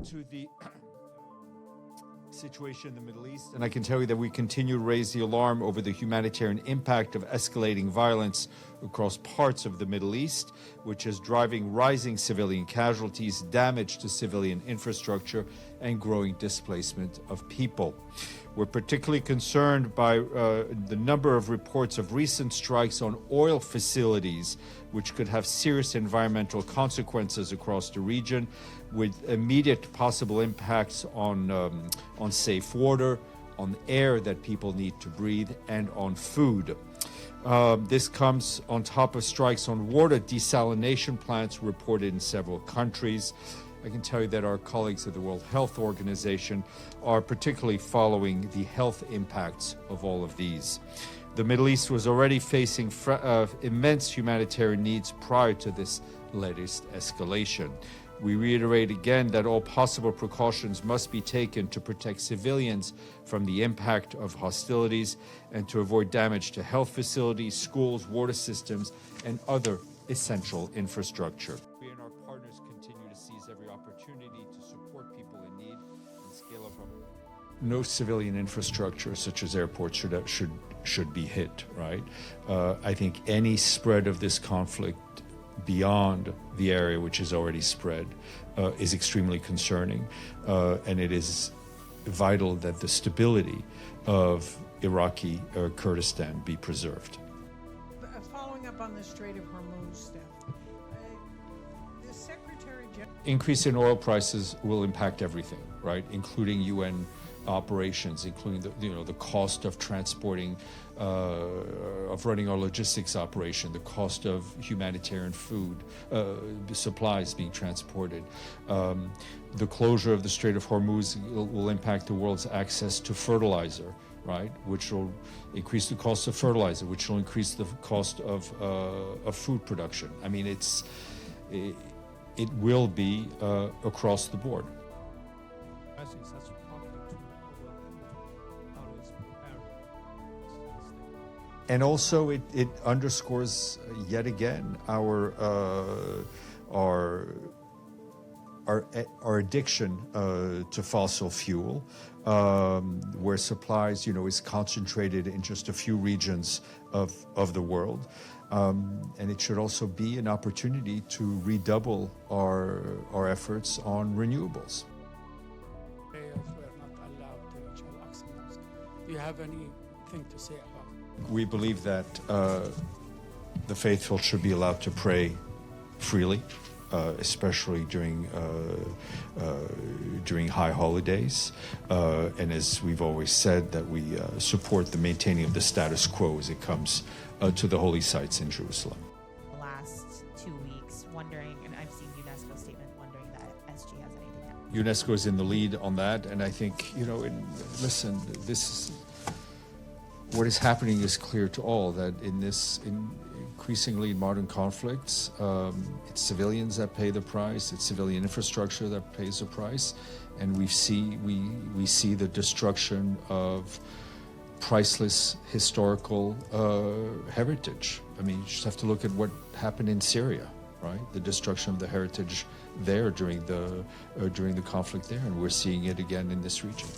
to the situation in the Middle East, and I can tell you that we continue to raise the alarm over the humanitarian impact of escalating violence across parts of the Middle East, which is driving rising civilian casualties, damage to civilian infrastructure, and growing displacement of people. We're particularly concerned by the number of reports of recent strikes on oil facilities, which could have serious environmental consequences across the region, with immediate possible impacts on safe water, on air that people need to breathe, and on food. This comes on top of strikes on water desalination plants reported in several countries. I can tell you that our colleagues at the World Health Organization are particularly following the health impacts of all of these. The Middle East was already facing immense humanitarian needs prior to this latest escalation. We reiterate again that all possible precautions must be taken to protect civilians from the impact of hostilities and to avoid damage to health facilities, schools, water systems, and other essential infrastructure. We and our partners continue to seize every opportunity to support people in need and scale up. No civilian infrastructure, such as airports, should be hit, right? I think any spread of this conflict beyond the area which is already spread is extremely concerning, and it is vital that the stability of Iraqi Kurdistan be preserved. Following up on the Strait of Hormuz, Steph, the Secretary General... Increase in oil prices will impact everything, right, including UN operations, including the cost of transporting, of running our logistics operation, the cost of humanitarian food supplies being transported. The closure of the Strait of Hormuz will impact the world's access to fertilizer, right, which will increase the cost of fertilizer, which will increase the cost of food production. I mean, it will be across the board. And also, it underscores yet again our addiction to fossil fuel, where supplies, is concentrated in just a few regions of the world, and it should also be an opportunity to redouble our efforts on renewables. Prayers were not allowed to reach Al-Aqsa Mosque. Do you have anything to say about it? We believe that the faithful should be allowed to pray freely, especially during high holidays, and as we've always said, that we support the maintaining of the status quo as it comes to the holy sites in Jerusalem. The last 2 weeks, wondering, and I've seen UNESCO's statement wondering that SG has anything to... UNESCO is in the lead on that, and I think, listen, what is happening is clear to all, that in increasingly modern conflicts, it's civilians that pay the price, it's civilian infrastructure that pays the price, and we see the destruction of priceless historical heritage. I mean, you just have to look at what happened in Syria, right? The destruction of the heritage there during the conflict there, and we're seeing it again in this region.